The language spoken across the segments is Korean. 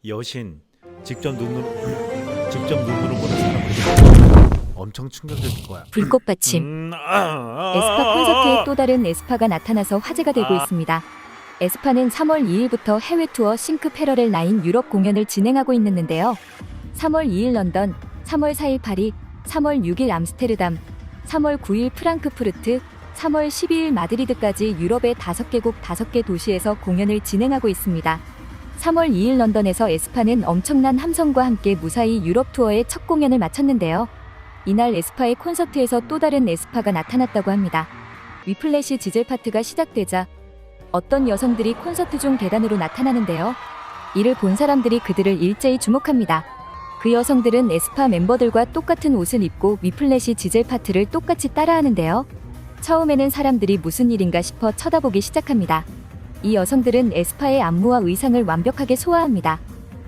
여신 직접 눈으로 보는 사람은 엄청 충격적일 거야. 불꽃 받침. 에스파 콘서트에 또 다른 에스파가 나타나서 화제가 되고 있습니다. 에스파는 3월 2일부터 해외 투어 싱크 패러렐 9 유럽 공연을 진행하고 있는데요. 3월 2일 런던, 3월 4일 파리, 3월 6일 암스테르담, 3월 9일 프랑크푸르트, 3월 12일 마드리드까지 유럽의 5개국 5개 도시에서 공연을 진행하고 있습니다. 3월 2일 런던에서 에스파는 엄청난 함성과 함께 무사히 유럽 투어의 첫 공연을 마쳤는데요. 이날 에스파의 콘서트에서 또 다른 에스파가 나타났다고 합니다. 위플래시 지젤 파트가 시작되자 어떤 여성들이 콘서트 중 계단으로 나타나는데요. 이를 본 사람들이 그들을 일제히 주목합니다. 그 여성들은 에스파 멤버들과 똑같은 옷을 입고 위플래시 지젤 파트를 똑같이 따라하는데요. 처음에는 사람들이 무슨 일인가 싶어 쳐다보기 시작합니다. 이 여성들은 에스파의 안무와 의상을 완벽하게 소화합니다.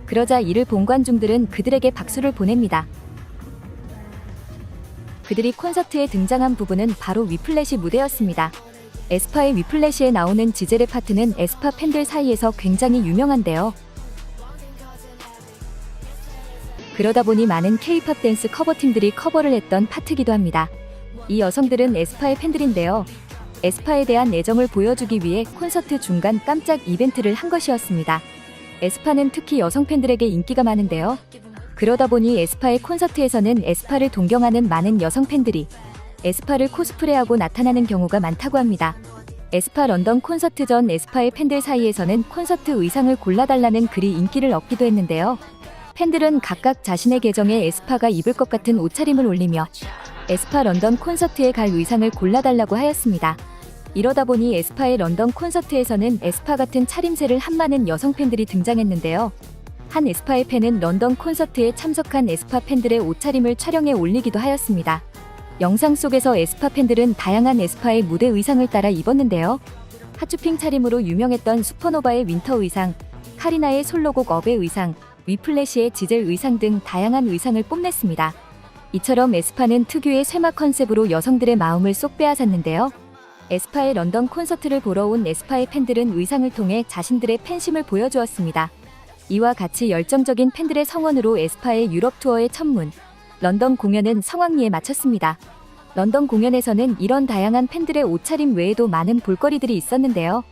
그러자 이를 본 관중들은 그들에게 박수를 보냅니다. 그들이 콘서트에 등장한 부분은 바로 위플래시 무대였습니다. 에스파의 위플래시에 나오는 지젤의 파트는 에스파 팬들 사이에서 굉장히 유명한데요. 그러다 보니 많은 K-팝 댄스 커버팀들이 커버를 했던 파트기도 합니다. 이 여성들은 에스파의 팬들인데요. 에스파에 대한 애정을 보여주기 위해 콘서트 중간 깜짝 이벤트를 한 것이었습니다. 에스파는 특히 여성 팬들에게 인기가 많은데요. 그러다 보니 에스파의 콘서트에서는 에스파를 동경하는 많은 여성 팬들이 에스파를 코스프레하고 나타나는 경우가 많다고 합니다. 에스파 런던 콘서트 전 에스파의 팬들 사이에서는 콘서트 의상을 골라달라는 글이 인기를 얻기도 했는데요. 팬들은 각각 자신의 계정에 에스파가 입을 것 같은 옷차림을 올리며 에스파 런던 콘서트에 갈 의상을 골라달라고 하였습니다. 이러다 보니 에스파의 런던 콘서트에서는 에스파 같은 차림새를 한 많은 여성 팬들이 등장했는데요. 한 에스파의 팬은 런던 콘서트에 참석한 에스파 팬들의 옷차림을 촬영해 올리기도 하였습니다. 영상 속에서 에스파 팬들은 다양한 에스파의 무대 의상을 따라 입었는데요. 핫쇼핑 차림으로 유명했던 슈퍼노바의 윈터 의상, 카리나의 솔로곡 업의 의상, 위플래시의 지젤 의상 등 다양한 의상을 뽐냈습니다. 이처럼 에스파는 특유의 쇠마 컨셉으로 여성들의 마음을 쏙 빼앗았는데요. 에스파의 런던 콘서트를 보러 온 에스파의 팬들은 의상을 통해 자신들의 팬심을 보여주었습니다. 이와 같이 열정적인 팬들의 성원으로 에스파의 유럽 투어의 첫문, 런던 공연은 성황리에 마쳤습니다. 런던 공연에서는 이런 다양한 팬들의 옷차림 외에도 많은 볼거리들이 있었는데요.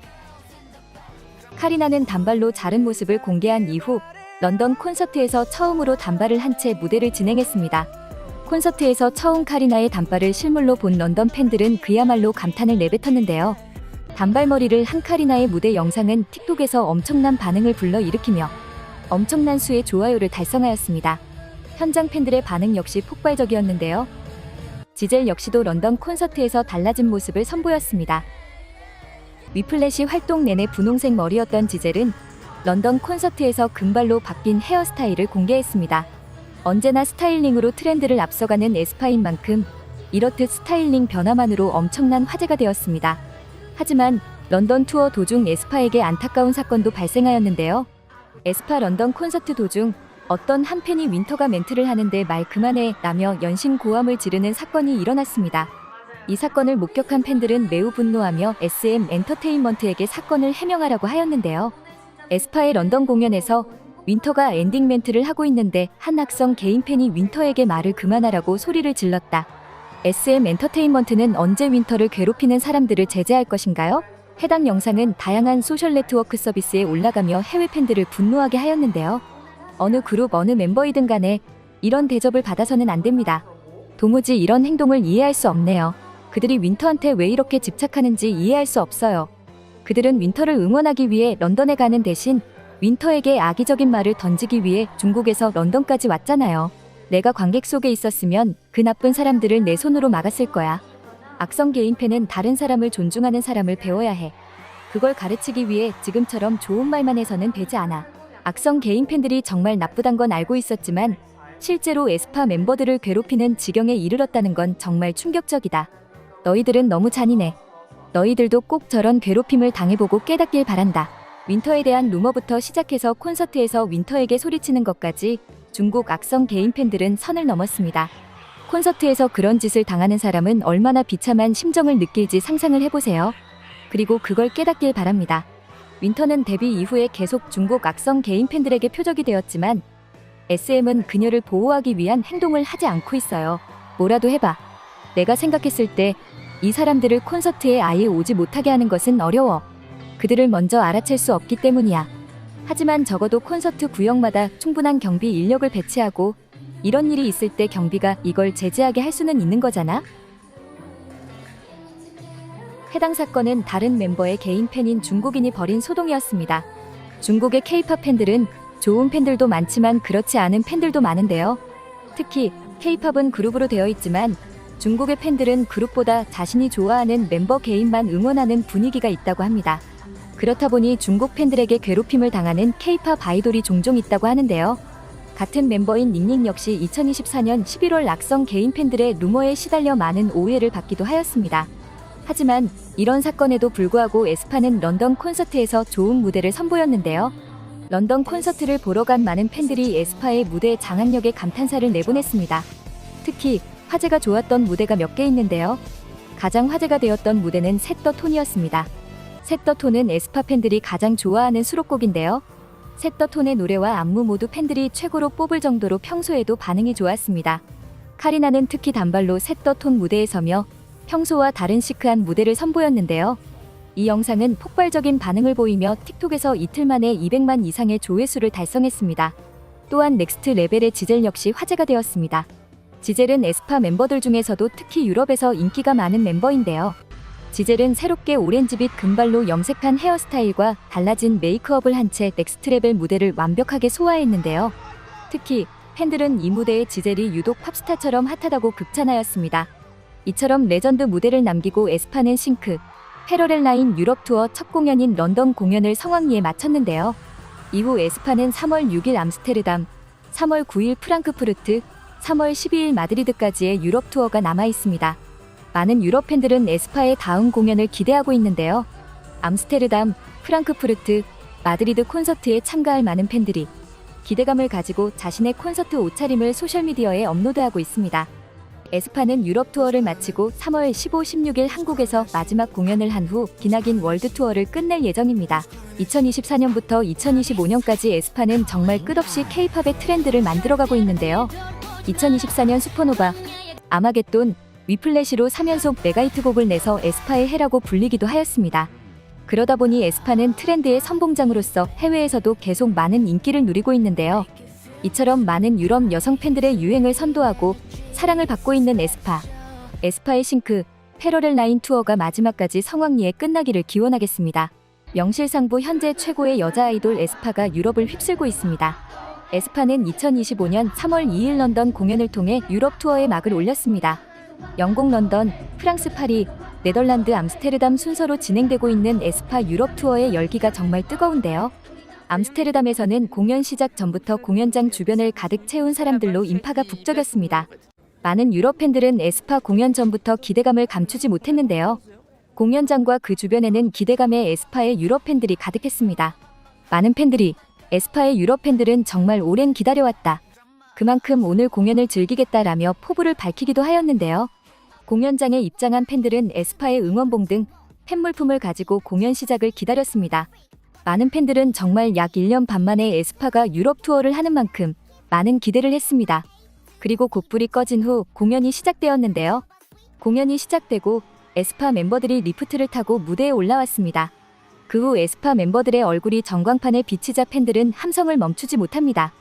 카리나는 단발로 자른 모습을 공개한 이후 런던 콘서트에서 처음으로 단발을 한 채 무대를 진행했습니다. 콘서트에서 처음 카리나의 단발을 실물로 본 런던 팬들은 그야말로 감탄을 내뱉었는데요. 단발머리를 한 카리나의 무대 영상은 틱톡에서 엄청난 반응을 불러일으키며 엄청난 수의 좋아요를 달성하였습니다. 현장 팬들의 반응 역시 폭발적이었는데요. 지젤 역시도 런던 콘서트에서 달라진 모습을 선보였습니다. 위플래시 활동 내내 분홍색 머리였던 지젤은 런던 콘서트에서 금발로 바뀐 헤어스타일을 공개했습니다. 언제나 스타일링으로 트렌드를 앞서가는 에스파인 만큼 이렇듯 스타일링 변화만으로 엄청난 화제가 되었습니다. 하지만 런던 투어 도중 에스파에게 안타까운 사건도 발생하였는데요. 에스파 런던 콘서트 도중 어떤 한 팬이 윈터가 멘트를 하는데 말 그만해 라며 연신고함을 지르는 사건이 일어났습니다. 이 사건을 목격한 팬들은 매우 분노하며 SM 엔터테인먼트에게 사건을 해명하라고 하였는데요. 에스파의 런던 공연에서 윈터가 엔딩 멘트를 하고 있는데 한 악성 개인 팬이 윈터에게 말을 그만하라고 소리를 질렀다. SM 엔터테인먼트는 언제 윈터를 괴롭히는 사람들을 제재할 것인가요? 해당 영상은 다양한 소셜 네트워크 서비스에 올라가며 해외 팬들을 분노하게 하였는데요. 어느 그룹 어느 멤버이든 간에 이런 대접을 받아서는 안 됩니다. 도무지 이런 행동을 이해할 수 없네요. 그들이 윈터한테 왜 이렇게 집착하는지 이해할 수 없어요. 그들은 윈터를 응원하기 위해 런던에 가는 대신 윈터에게 악의적인 말을 던지기 위해 중국에서 런던까지 왔잖아요. 내가 관객 속에 있었으면 그 나쁜 사람들을 내 손으로 막았을 거야. 악성 개인 팬은 다른 사람을 존중하는 사람을 배워야 해. 그걸 가르치기 위해 지금처럼 좋은 말만 해서는 되지 않아. 악성 개인 팬들이 정말 나쁘단 건 알고 있었지만 실제로 에스파 멤버들을 괴롭히는 지경에 이르렀다는 건 정말 충격적이다. 너희들은 너무 잔인해. 너희들도 꼭 저런 괴롭힘을 당해보고 깨닫길 바란다. 윈터에 대한 루머부터 시작해서 콘서트에서 윈터에게 소리치는 것까지 중국 악성 개인 팬들은 선을 넘었습니다. 콘서트에서 그런 짓을 당하는 사람은 얼마나 비참한 심정을 느낄지 상상을 해보세요. 그리고 그걸 깨닫길 바랍니다. 윈터는 데뷔 이후에 계속 중국 악성 개인 팬들에게 표적이 되었지만 SM은 그녀를 보호하기 위한 행동을 하지 않고 있어요. 뭐라도 해봐. 내가 생각했을 때 이 사람들을 콘서트에 아예 오지 못하게 하는 것은 어려워. 그들을 먼저 알아챌 수 없기 때문이야. 하지만 적어도 콘서트 구역마다 충분한 경비 인력을 배치하고 이런 일이 있을 때 경비가 이걸 제재하게 할 수는 있는 거잖아? 해당 사건은 다른 멤버의 개인 팬인 중국인이 벌인 소동이었습니다. 중국의 K-팝 팬들은 좋은 팬들도 많지만 그렇지 않은 팬들도 많은데요. 특히 K-팝은 그룹으로 되어 있지만 중국의 팬들은 그룹보다 자신이 좋아하는 멤버 개인만 응원하는 분위기가 있다고 합니다. 그렇다 보니 중국 팬들에게 괴롭힘을 당하는 K-팝 아이돌이 종종 있다고 하는데요. 같은 멤버인 닝닝 역시 2024년 11월 악성 개인 팬들의 루머에 시달려 많은 오해를 받기도 하였습니다. 하지만 이런 사건에도 불구하고 에스파는 런던 콘서트에서 좋은 무대를 선보였는데요. 런던 콘서트를 보러 간 많은 팬들이 에스파의 무대 장악력에 감탄사를 내보냈습니다. 특히 화제가 좋았던 무대가 몇 개 있는데요. 가장 화제가 되었던 무대는 셋 더 톤이었습니다. 셋 더 톤은 에스파 팬들이 가장 좋아하는 수록곡인데요. 셋 더 톤의 노래와 안무 모두 팬들이 최고로 뽑을 정도로 평소에도 반응이 좋았습니다. 카리나는 특히 단발로 셋 더 톤 무대에 서며 평소와 다른 시크한 무대를 선보였는데요. 이 영상은 폭발적인 반응을 보이며 틱톡에서 이틀 만에 200만 이상의 조회수를 달성했습니다. 또한 넥스트 레벨의 지젤 역시 화제가 되었습니다. 지젤은 에스파 멤버들 중에서도 특히 유럽에서 인기가 많은 멤버인데요. 지젤은 새롭게 오렌지빛 금발로 염색한 헤어스타일과 달라진 메이크업을 한 채 넥스트 레벨 무대를 완벽하게 소화했는데요. 특히 팬들은 이 무대에 지젤이 유독 팝스타처럼 핫하다고 극찬하였습니다. 이처럼 레전드 무대를 남기고 에스파는 싱크, 패러렐 라인 유럽 투어 첫 공연인 런던 공연을 성황리에 마쳤는데요. 이후 에스파는 3월 6일 암스테르담, 3월 9일 프랑크푸르트, 3월 12일 마드리드까지의 유럽 투어가 남아 있습니다. 많은 유럽 팬들은 에스파의 다음 공연을 기대하고 있는데요. 암스테르담, 프랑크푸르트, 마드리드 콘서트에 참가할 많은 팬들이 기대감을 가지고 자신의 콘서트 옷차림을 소셜미디어에 업로드하고 있습니다. 에스파는 유럽 투어를 마치고 3월 15, 16일 한국에서 마지막 공연을 한 후 기나긴 월드 투어를 끝낼 예정입니다. 2024년부터 2025년까지 에스파는 정말 끝없이 K-팝의 트렌드를 만들어가고 있는데요. 2024년 슈퍼노바, 아마겟돈, 위플래시로 3연속 메가히트곡을 내서 에스파의 해라고 불리기도 하였습니다. 그러다 보니 에스파는 트렌드의 선봉장으로서 해외에서도 계속 많은 인기를 누리고 있는데요. 이처럼 많은 유럽 여성 팬들의 유행을 선도하고 사랑을 받고 있는 에스파. 에스파의 싱크, 패러렐 라인 투어가 마지막까지 성황리에 끝나기를 기원하겠습니다. 명실상부 현재 최고의 여자 아이돌 에스파가 유럽을 휩쓸고 있습니다. 에스파는 2025년 3월 2일 런던 공연을 통해 유럽 투어에 막을 올렸습니다. 영국 런던, 프랑스 파리, 네덜란드 암스테르담 순서로 진행되고 있는 에스파 유럽 투어의 열기가 정말 뜨거운데요. 암스테르담에서는 공연 시작 전부터 공연장 주변을 가득 채운 사람들로 인파가 북적였습니다. 많은 유럽 팬들은 에스파 공연 전부터 기대감을 감추지 못했는데요. 공연장과 그 주변에는 기대감에 에스파의 유럽 팬들이 가득했습니다. 많은 팬들이 에스파의 유럽 팬들은 정말 오랜 기다려왔다. 그만큼 오늘 공연을 즐기겠다라며 포부를 밝히기도 하였는데요. 공연장에 입장한 팬들은 에스파의 응원봉 등 팬물품을 가지고 공연 시작을 기다렸습니다. 많은 팬들은 정말 약 1년 반 만에 에스파가 유럽 투어를 하는 만큼 많은 기대를 했습니다. 그리고 곧불이 꺼진 후 공연이 시작되었는데요. 공연이 시작되고 에스파 멤버들이 리프트를 타고 무대에 올라왔습니다. 그 후 에스파 멤버들의 얼굴이 전광판에 비치자 팬들은 함성을 멈추지 못합니다.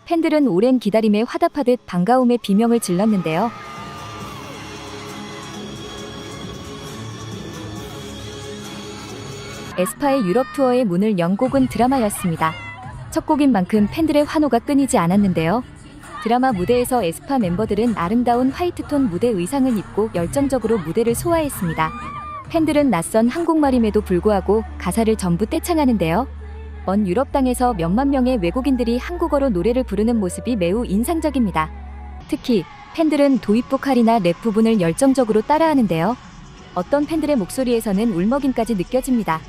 팬들은 오랜 기다림에 화답하듯 반가움의 비명을 질렀는데요. 에스파의 유럽 투어의 문을 연 곡은 드라마였습니다. 첫 곡인 만큼 팬들의 환호가 끊이지 않았는데요. 드라마 무대에서 에스파 멤버들은 아름다운 화이트톤 무대 의상을 입고 열정적으로 무대를 소화했습니다. 팬들은 낯선 한국말임에도 불구하고 가사를 전부 떼창하는데요. 먼 유럽 땅에서 몇만 명의 외국인들이 한국어로 노래를 부르는 모습이 매우 인상적입니다. 특히 팬들은 도입부 카리나 랩 부분을 열정적으로 따라하는데요. 어떤 팬들의 목소리에서는 울먹임까지 느껴집니다.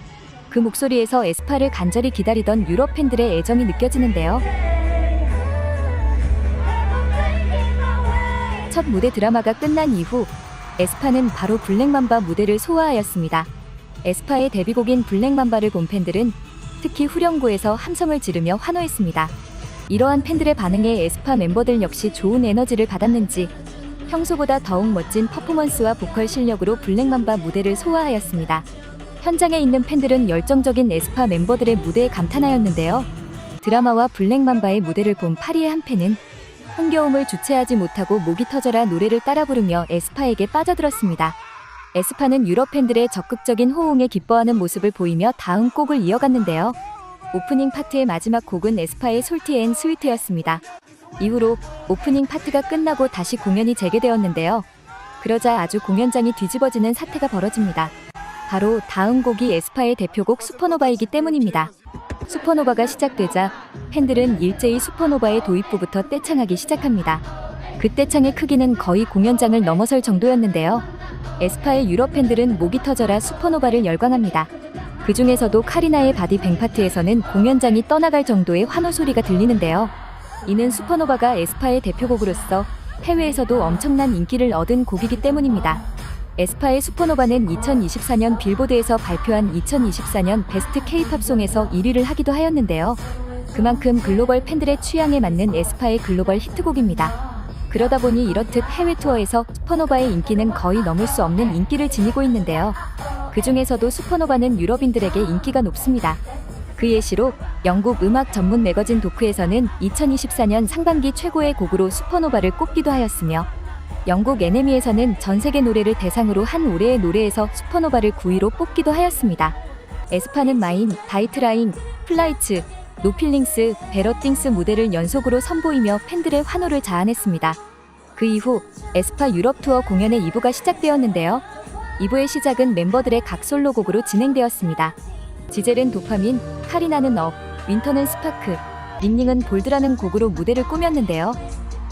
그 목소리에서 에스파를 간절히 기다리던 유럽 팬들의 애정이 느껴지는데요. 첫 무대 드라마가 끝난 이후 에스파는 바로 블랙맘바 무대를 소화하였습니다. 에스파의 데뷔곡인 블랙맘바를 본 팬들은 특히 후렴구에서 함성을 지르며 환호했습니다. 이러한 팬들의 반응에 에스파 멤버들 역시 좋은 에너지를 받았는지 평소보다 더욱 멋진 퍼포먼스와 보컬 실력으로 블랙맘바 무대를 소화하였습니다. 현장에 있는 팬들은 열정적인 에스파 멤버들의 무대에 감탄하였는데요. 드라마와 블랙맘바의 무대를 본 파리의 한 팬은 흥겨움을 주체하지 못하고 목이 터져라 노래를 따라 부르며 에스파에게 빠져들었습니다. 에스파는 유럽 팬들의 적극적인 호응에 기뻐하는 모습을 보이며 다음 곡을 이어갔는데요. 오프닝 파트의 마지막 곡은 에스파의 솔티 앤 스위트였습니다. 이후로 오프닝 파트가 끝나고 다시 공연이 재개되었는데요. 그러자 아주 공연장이 뒤집어지는 사태가 벌어집니다. 바로 다음 곡이 에스파의 대표곡 슈퍼노바이기 때문입니다. 슈퍼노바가 시작되자 팬들은 일제히 슈퍼노바의 도입부부터 떼창하기 시작합니다. 그 떼창의 크기는 거의 공연장을 넘어설 정도였는데요. 에스파의 유럽 팬들은 목이 터져라 슈퍼노바를 열광합니다. 그 중에서도 카리나의 바디 뱅 파트에서는 공연장이 떠나갈 정도의 환호 소리가 들리는데요. 이는 슈퍼노바가 에스파의 대표곡으로서 해외에서도 엄청난 인기를 얻은 곡이기 때문입니다. 에스파의 슈퍼노바는 2024년 빌보드에서 발표한 2024년 베스트 K-팝송에서 1위를 하기도 하였는데요. 그만큼 글로벌 팬들의 취향에 맞는 에스파의 글로벌 히트곡입니다. 그러다 보니 이렇듯 해외 투어에서 슈퍼노바의 인기는 거의 넘을 수 없는 인기를 지니고 있는데요. 그 중에서도 슈퍼노바는 유럽인들에게 인기가 높습니다. 그 예시로 영국 음악 전문 매거진 도크에서는 2024년 상반기 최고의 곡으로 슈퍼노바를 꼽기도 하였으며 영국 NME에서는 전 세계 노래를 대상으로 한 올해의 노래에서 슈퍼노바를 9위로 뽑기도 하였습니다. 에스파는 마인, 다이트라인, 플라이츠, 노필링스, 베러띵스 무대를 연속으로 선보이며 팬들의 환호를 자아냈습니다. 그 이후 에스파 유럽 투어 공연의 2부가 시작되었는데요. 2부의 시작은 멤버들의 각 솔로곡으로 진행되었습니다. 지젤은 도파민, 카리나는 업, 윈터는 스파크, 닝닝은 볼드라는 곡으로 무대를 꾸몄는데요.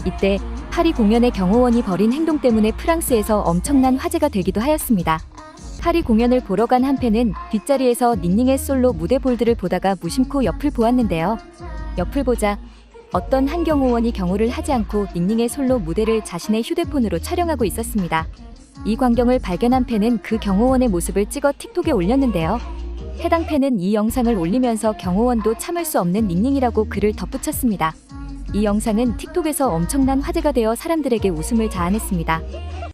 이때 파리 공연의 경호원이 벌인 행동 때문에 프랑스에서 엄청난 화제가 되기도 하였습니다. 파리 공연을 보러 간 한 팬은 뒷자리에서 닝닝의 솔로 무대 볼드를 보다가 무심코 옆을 보았는데요. 옆을 보자 어떤 한 경호원이 경호를 하지 않고 닝닝의 솔로 무대를 자신의 휴대폰으로 촬영하고 있었습니다. 이 광경을 발견한 팬은 그 경호원의 모습을 찍어 틱톡에 올렸는데요. 해당 팬은 이 영상을 올리면서 경호원도 참을 수 없는 닝닝이라고 글을 덧붙였습니다. 이 영상은 틱톡에서 엄청난 화제가 되어 사람들에게 웃음을 자아냈습니다.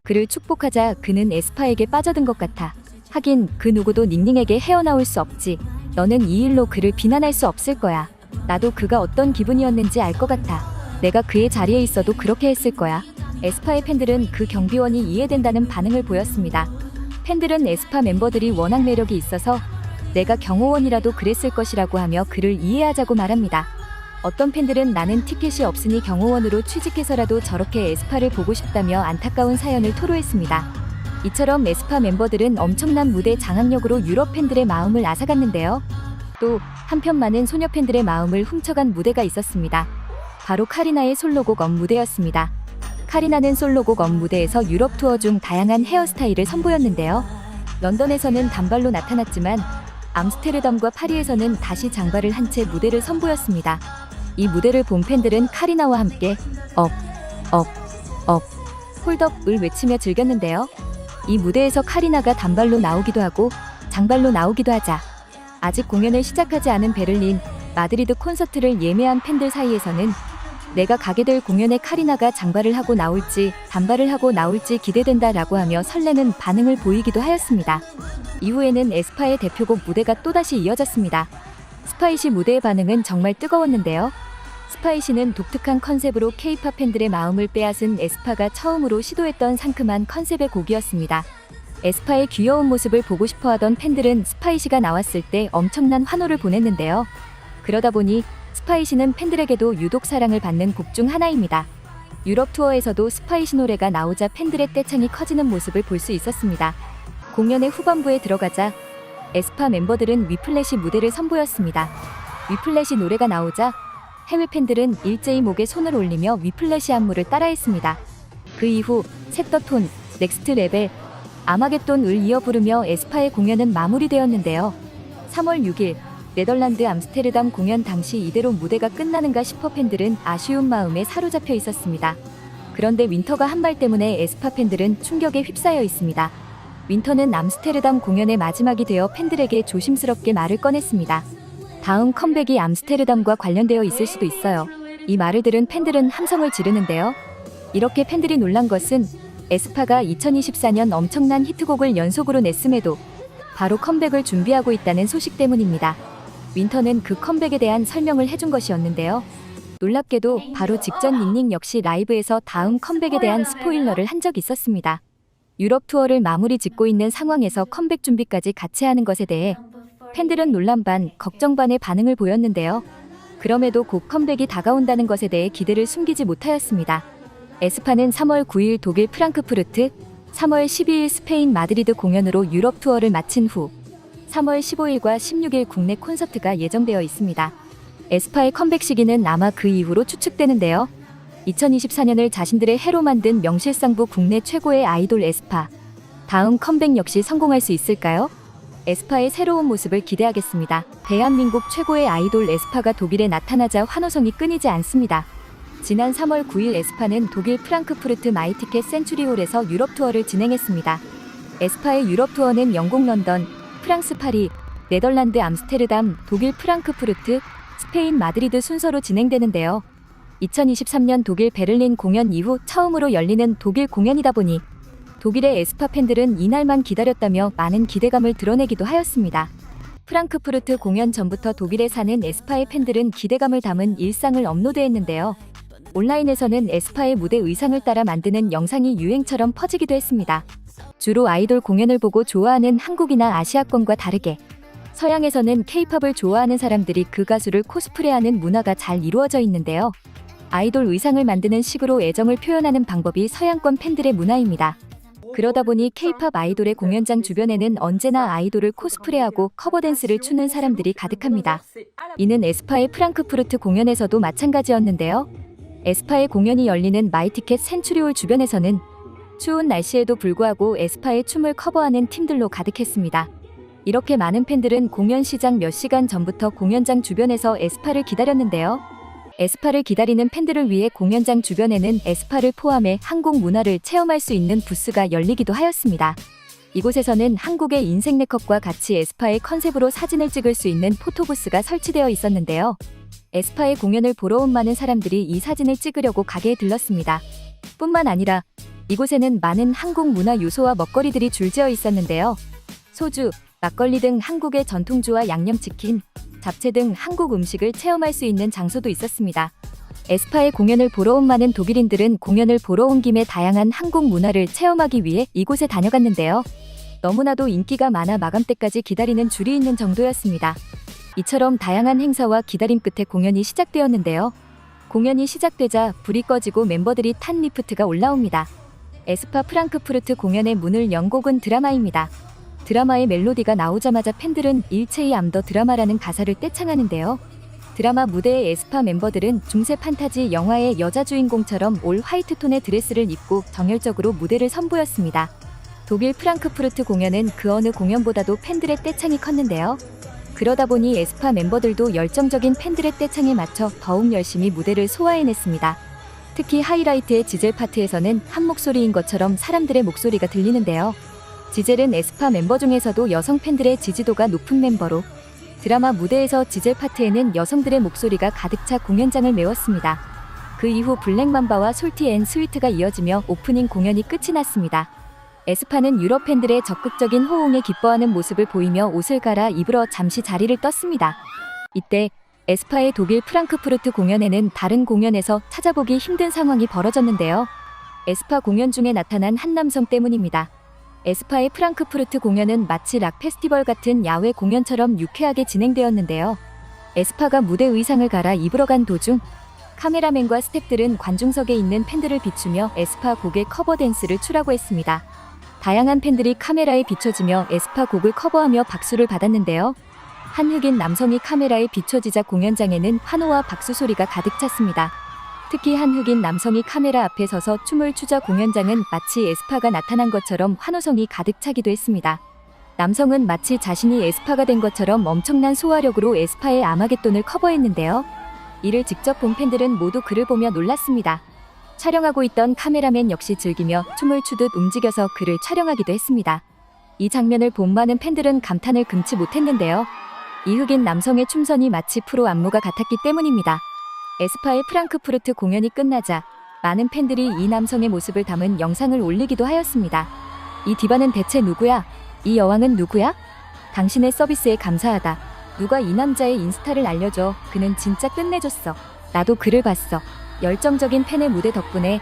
그를 축복하자 그는 에스파에게 빠져든 것 같아. 하긴 그 누구도 닝닝에게 헤어나올 수 없지. 너는 이 일로 그를 비난할 수 없을 거야. 나도 그가 어떤 기분이었는지 알 것 같아. 내가 그의 자리에 있어도 그렇게 했을 거야. 에스파의 팬들은 그 경비원이 이해된다는 반응을 보였습니다. 팬들은 에스파 멤버들이 워낙 매력이 있어서 내가 경호원이라도 그랬을 것이라고 하며 그를 이해하자고 말합니다. 어떤 팬들은 나는 티켓이 없으니 경호원으로 취직해서라도 저렇게 에스파를 보고 싶다며 안타까운 사연을 토로했습니다. 이처럼 에스파 멤버들은 엄청난 무대 장악력으로 유럽 팬들의 마음을 앗아갔는데요. 또 한편 많은 소녀 팬들의 마음을 훔쳐간 무대가 있었습니다. 바로 카리나의 솔로곡 업 무대였습니다. 카리나는 솔로곡 업 무대에서 유럽 투어 중 다양한 헤어스타일을 선보였는데요. 런던에서는 단발로 나타났지만 암스테르담과 파리에서는 다시 장발을 한 채 무대를 선보였습니다. 이 무대를 본 팬들은 카리나와 함께 업, 홀드업을 외치며 즐겼는데요. 이 무대에서 카리나가 단발로 나오기도 하고 장발로 나오기도 하자 아직 공연을 시작하지 않은 베를린, 마드리드 콘서트를 예매한 팬들 사이에서는 내가 가게 될 공연에 카리나가 장발을 하고 나올지 단발을 하고 나올지 기대된다 라고 하며 설레는 반응을 보이기도 하였습니다. 이후에는 에스파의 대표곡 무대가 또다시 이어졌습니다. 스파이시 무대의 반응은 정말 뜨거웠는데요. 스파이시는 독특한 컨셉으로 K-팝 팬들의 마음을 빼앗은 에스파가 처음으로 시도했던 상큼한 컨셉의 곡이었습니다. 에스파의 귀여운 모습을 보고 싶어하던 팬들은 스파이시가 나왔을 때 엄청난 환호를 보냈는데요. 그러다 보니 스파이시는 팬들에게도 유독 사랑을 받는 곡 중 하나입니다. 유럽 투어에서도 스파이시 노래가 나오자 팬들의 떼창이 커지는 모습을 볼 수 있었습니다. 공연의 후반부에 들어가자 에스파 멤버들은 위플래시 무대를 선보였습니다. 위플래시 노래가 나오자 해외 팬들은 일제히 목에 손을 올리며 위플래시 안무를 따라했습니다. 그 이후 셋더톤, 넥스트 레벨, 아마겟돈을 이어 부르며 에스파의 공연은 마무리되었는데요. 3월 6일 네덜란드 암스테르담 공연 당시 이대로 무대가 끝나는가 싶어 팬들은 아쉬운 마음에 사로잡혀 있었습니다. 그런데 윈터가 한 말 때문에 에스파 팬들은 충격에 휩싸여 있습니다. 윈터는 암스테르담 공연의 마지막이 되어 팬들에게 조심스럽게 말을 꺼냈습니다. 다음 컴백이 암스테르담과 관련되어 있을 수도 있어요. 이 말을 들은 팬들은 함성을 지르는데요. 이렇게 팬들이 놀란 것은 에스파가 2024년 엄청난 히트곡을 연속으로 냈음에도 바로 컴백을 준비하고 있다는 소식 때문입니다. 윈터는 그 컴백에 대한 설명을 해준 것이었는데요. 놀랍게도 바로 직전 닝닝 역시 라이브에서 다음 컴백에 대한 스포일러를 한 적이 있었습니다. 유럽 투어를 마무리 짓고 있는 상황에서 컴백 준비까지 같이 하는 것에 대해 팬들은 놀람 반, 걱정 반의 반응을 보였는데요. 그럼에도 곧 컴백이 다가온다는 것에 대해 기대를 숨기지 못하였습니다. 에스파는 3월 9일 독일 프랑크푸르트, 3월 12일 스페인 마드리드 공연으로 유럽 투어를 마친 후 3월 15일과 16일 국내 콘서트가 예정되어 있습니다. 에스파의 컴백 시기는 아마 그 이후로 추측되는데요. 2024년을 자신들의 해로 만든 명실상부 국내 최고의 아이돌 에스파. 다음 컴백 역시 성공할 수 있을까요? 에스파의 새로운 모습을 기대하겠습니다. 대한민국 최고의 아이돌 에스파가 독일에 나타나자 환호성이 끊이지 않습니다. 지난 3월 9일 에스파는 독일 프랑크푸르트 마이티켓 센츄리홀에서 유럽 투어를 진행했습니다. 에스파의 유럽 투어는 영국 런던, 프랑스 파리, 네덜란드 암스테르담, 독일 프랑크푸르트, 스페인 마드리드 순서로 진행되는데요. 2023년 독일 베를린 공연 이후 처음으로 열리는 독일 공연이다 보니 독일의 에스파 팬들은 이날만 기다렸다며 많은 기대감을 드러내기도 하였습니다. 프랑크푸르트 공연 전부터 독일에 사는 에스파의 팬들은 기대감을 담은 일상을 업로드했는데요. 온라인에서는 에스파의 무대 의상을 따라 만드는 영상이 유행처럼 퍼지기도 했습니다. 주로 아이돌 공연을 보고 좋아하는 한국이나 아시아권과 다르게 서양에서는 K-팝을 좋아하는 사람들이 그 가수를 코스프레하는 문화가 잘 이루어져 있는데요. 아이돌 의상을 만드는 식으로 애정을 표현하는 방법이 서양권 팬들의 문화입니다. 그러다 보니 K-팝 아이돌의 공연장 주변에는 언제나 아이돌을 코스프레하고 커버댄스를 추는 사람들이 가득합니다. 이는 에스파의 프랑크푸르트 공연에서도 마찬가지였는데요. 에스파의 공연이 열리는 마이티켓 센츄리홀 주변에서는 추운 날씨에도 불구하고 에스파의 춤을 커버하는 팀들로 가득했습니다. 이렇게 많은 팬들은 공연 시작 몇 시간 전부터 공연장 주변에서 에스파를 기다렸는데요. 에스파를 기다리는 팬들을 위해 공연장 주변에는 에스파를 포함해 한국 문화를 체험할 수 있는 부스가 열리기도 하였습니다. 이곳에서는 한국의 인생 네컷과 같이 에스파의 컨셉으로 사진을 찍을 수 있는 포토부스가 설치되어 있었는데요. 에스파의 공연을 보러 온 많은 사람들이 이 사진을 찍으려고 가게에 들렀습니다. 뿐만 아니라 이곳에는 많은 한국 문화 요소와 먹거리들이 줄지어 있었는데요. 소주, 막걸리 등 한국의 전통주와 양념치킨, 잡채 등 한국 음식을 체험할 수 있는 장소도 있었습니다. 에스파의 공연을 보러 온 많은 독일인들은 공연을 보러 온 김에 다양한 한국 문화를 체험하기 위해 이곳에 다녀갔는데요. 너무나도 인기가 많아 마감 때까지 기다리는 줄이 있는 정도였습니다. 이처럼 다양한 행사와 기다림 끝에 공연이 시작되었는데요. 공연이 시작되자 불이 꺼지고 멤버들이 탄 리프트가 올라옵니다. 에스파 프랑크푸르트 공연의 문을 연 곡은 드라마입니다. 드라마의 멜로디가 나오자마자 팬들은 일체이 암더 드라마라는 가사를 떼창하는데요. 드라마 무대의 에스파 멤버들은 중세 판타지 영화의 여자 주인공처럼 올 화이트 톤의 드레스를 입고 정열적으로 무대를 선보였습니다. 독일 프랑크푸르트 공연은 그 어느 공연보다도 팬들의 떼창이 컸는데요. 그러다 보니 에스파 멤버들도 열정적인 팬들의 떼창에 맞춰 더욱 열심히 무대를 소화해냈습니다. 특히 하이라이트의 지젤 파트에서는 한 목소리인 것처럼 사람들의 목소리가 들리는데요. 지젤은 에스파 멤버 중에서도 여성 팬들의 지지도가 높은 멤버로 드라마 무대에서 지젤 파트에는 여성들의 목소리가 가득 차 공연장을 메웠습니다. 그 이후 블랙맘바와 솔티 앤 스위트가 이어지며 오프닝 공연이 끝이 났습니다. 에스파는 유럽 팬들의 적극적인 호응에 기뻐하는 모습을 보이며 옷을 갈아 입으러 잠시 자리를 떴습니다. 이때 에스파의 독일 프랑크푸르트 공연에는 다른 공연에서 찾아보기 힘든 상황이 벌어졌는데요. 에스파 공연 중에 나타난 한 남성 때문입니다. 에스파의 프랑크푸르트 공연은 마치 락 페스티벌 같은 야외 공연처럼 유쾌하게 진행되었는데요. 에스파가 무대 의상을 갈아 입으러 간 도중 카메라맨과 스태프들은 관중석에 있는 팬들을 비추며 에스파 곡의 커버 댄스를 추라고 했습니다. 다양한 팬들이 카메라에 비춰지며 에스파 곡을 커버하며 박수를 받았는데요. 한 흑인 남성이 카메라에 비춰지자 공연장에는 환호와 박수 소리가 가득 찼습니다. 특히 한 흑인 남성이 카메라 앞에 서서 춤을 추자 공연장은 마치 에스파가 나타난 것처럼 환호성이 가득 차기도 했습니다. 남성은 마치 자신이 에스파가 된 것처럼 엄청난 소화력으로 에스파의 아마겟돈을 커버했는데요. 이를 직접 본 팬들은 모두 그를 보며 놀랐습니다. 촬영하고 있던 카메라맨 역시 즐기며 춤을 추듯 움직여서 그를 촬영하기도 했습니다. 이 장면을 본 많은 팬들은 감탄을 금치 못했는데요. 이 흑인 남성의 춤선이 마치 프로 안무가 같았기 때문입니다. 에스파의 프랑크푸르트 공연이 끝나자 많은 팬들이 이 남성의 모습을 담은 영상을 올리기도 하였습니다. 이 디바는 대체 누구야? 이 여왕은 누구야? 당신의 서비스에 감사하다. 누가 이 남자의 인스타를 알려줘. 그는 진짜 끝내줬어. 나도 그를 봤어. 열정적인 팬의 무대 덕분에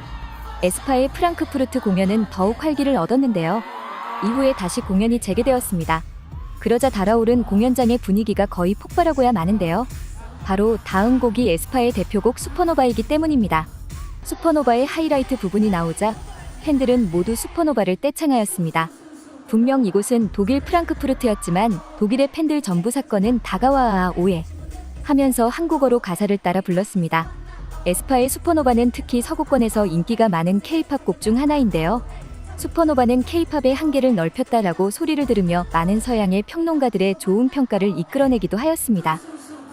에스파의 프랑크푸르트 공연은 더욱 활기를 얻었는데요. 이후에 다시 공연이 재개되었습니다. 그러자 달아오른 공연장의 분위기가 거의 폭발하고야 마는데요. 바로 다음 곡이 에스파의 대표곡 슈퍼노바이기 때문입니다. 슈퍼노바의 하이라이트 부분이 나오자 팬들은 모두 슈퍼노바를 떼창하였습니다. 분명 이곳은 독일 프랑크푸르트였지만 독일의 팬들 전부 사건은 다가와 오해 하면서 한국어로 가사를 따라 불렀습니다. 에스파의 슈퍼노바는 특히 서구권에서 인기가 많은 K-팝 곡 중 하나인데요. 슈퍼노바는 K-팝의 한계를 넓혔다라고 소리를 들으며 많은 서양의 평론가들의 좋은 평가를 이끌어내기도 하였습니다.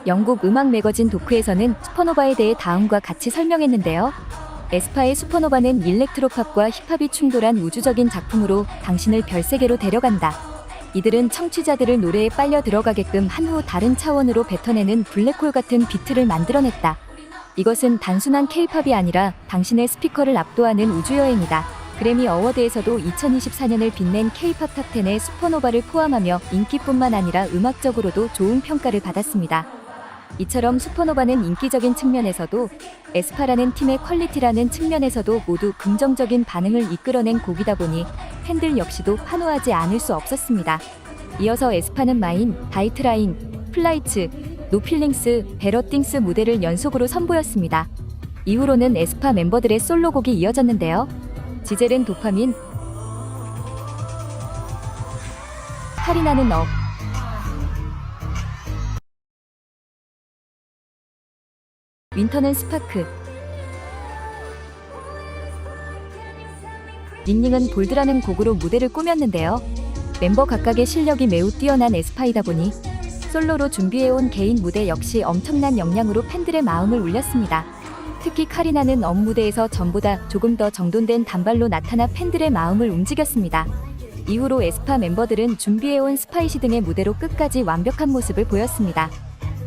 영국 음악 매거진 도크에서는 슈퍼노바에 대해 다음과 같이 설명했는데요. 에스파의 슈퍼노바는 일렉트로팝과 힙합이 충돌한 우주적인 작품으로 당신을 별세계로 데려간다. 이들은 청취자들을 노래에 빨려 들어가게끔 한 후 다른 차원으로 뱉어내는 블랙홀 같은 비트를 만들어냈다. 이것은 단순한 K-팝이 아니라 당신의 스피커를 압도하는 우주여행이다. 그래미 어워드에서도 2024년을 빛낸 K-팝 탑10에 슈퍼노바를 포함하며 인기뿐만 아니라 음악적으로도 좋은 평가를 받았습니다. 이처럼 슈퍼노바는 인기적인 측면에서도 에스파라는 팀의 퀄리티라는 측면에서도 모두 긍정적인 반응을 이끌어낸 곡이다 보니 팬들 역시도 환호하지 않을 수 없었습니다. 이어서 에스파는 마인, 다이트라인, 플라이츠, 노필링스, 베러띵스 무대를 연속으로 선보였습니다. 이후로는 에스파 멤버들의 솔로곡이 이어졌는데요. 지젤은 도파민, 카리나는 업, 윈터는 스파크, 닝닝은 볼드라는 곡으로 무대를 꾸몄는데요. 멤버 각각의 실력이 매우 뛰어난 에스파이다 보니 솔로로 준비해온 개인 무대 역시 엄청난 역량으로 팬들의 마음을 울렸습니다. 특히 카리나는 업 무대에서 전보다 조금 더 정돈된 단발로 나타나 팬들의 마음을 움직였습니다. 이후로 에스파 멤버들은 준비해온 스파이시 등의 무대로 끝까지 완벽한 모습을 보였습니다.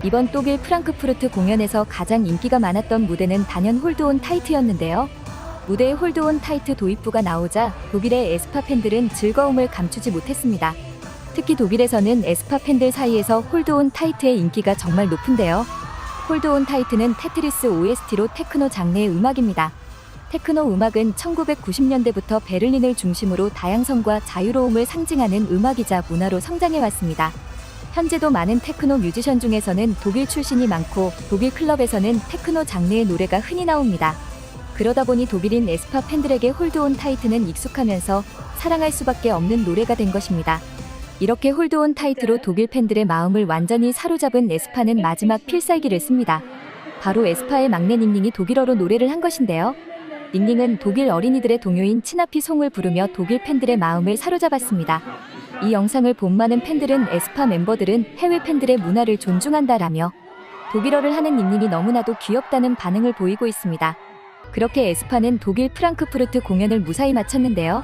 이번 독일 프랑크푸르트 공연에서 가장 인기가 많았던 무대는 단연 홀드온 타이트였는데요. 무대에 홀드온 타이트 도입부가 나오자 독일의 에스파 팬들은 즐거움을 감추지 못했습니다. 특히 독일에서는 에스파 팬들 사이에서 홀드온 타이트의 인기가 정말 높은데요. 홀드온 타이트는 테트리스 OST로 테크노 장르의 음악입니다. 테크노 음악은 1990년대부터 베를린을 중심으로 다양성과 자유로움을 상징하는 음악이자 문화로 성장해왔습니다. 현재도 많은 테크노 뮤지션 중에서는 독일 출신이 많고 독일 클럽에서는 테크노 장르의 노래가 흔히 나옵니다. 그러다 보니 독일인 에스파 팬들에게 홀드온 타이트는 익숙하면서 사랑할 수밖에 없는 노래가 된 것입니다. 이렇게 홀드온 타이트로 독일 팬들의 마음을 완전히 사로잡은 에스파는 마지막 필살기를 씁니다. 바로 에스파의 막내 닝닝이 독일어로 노래를 한 것인데요. 닝닝은 독일 어린이들의 동요인 치나피 송을 부르며 독일 팬들의 마음을 사로잡았습니다. 이 영상을 본 많은 팬들은 에스파 멤버들은 해외 팬들의 문화를 존중한다라며 독일어를 하는 닝닝이 너무나도 귀엽다는 반응을 보이고 있습니다. 그렇게 에스파는 독일 프랑크푸르트 공연을 무사히 마쳤는데요.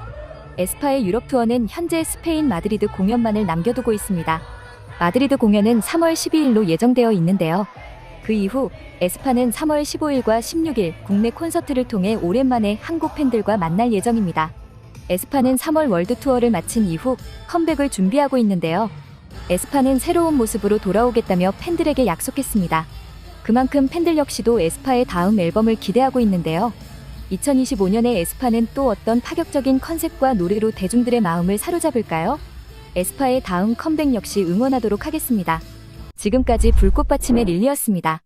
에스파의 유럽 투어는 현재 스페인 마드리드 공연만을 남겨두고 있습니다. 마드리드 공연은 3월 12일로 예정되어 있는데요. 그 이후 에스파는 3월 15일과 16일 국내 콘서트를 통해 오랜만에 한국 팬들과 만날 예정입니다. 에스파는 3월 월드 투어를 마친 이후 컴백을 준비하고 있는데요. 에스파는 새로운 모습으로 돌아오겠다며 팬들에게 약속했습니다. 그만큼 팬들 역시도 에스파의 다음 앨범을 기대하고 있는데요. 2025년에 에스파는 또 어떤 파격적인 컨셉과 노래로 대중들의 마음을 사로잡을까요? 에스파의 다음 컴백 역시 응원하도록 하겠습니다. 지금까지 불꽃받침의 릴리였습니다.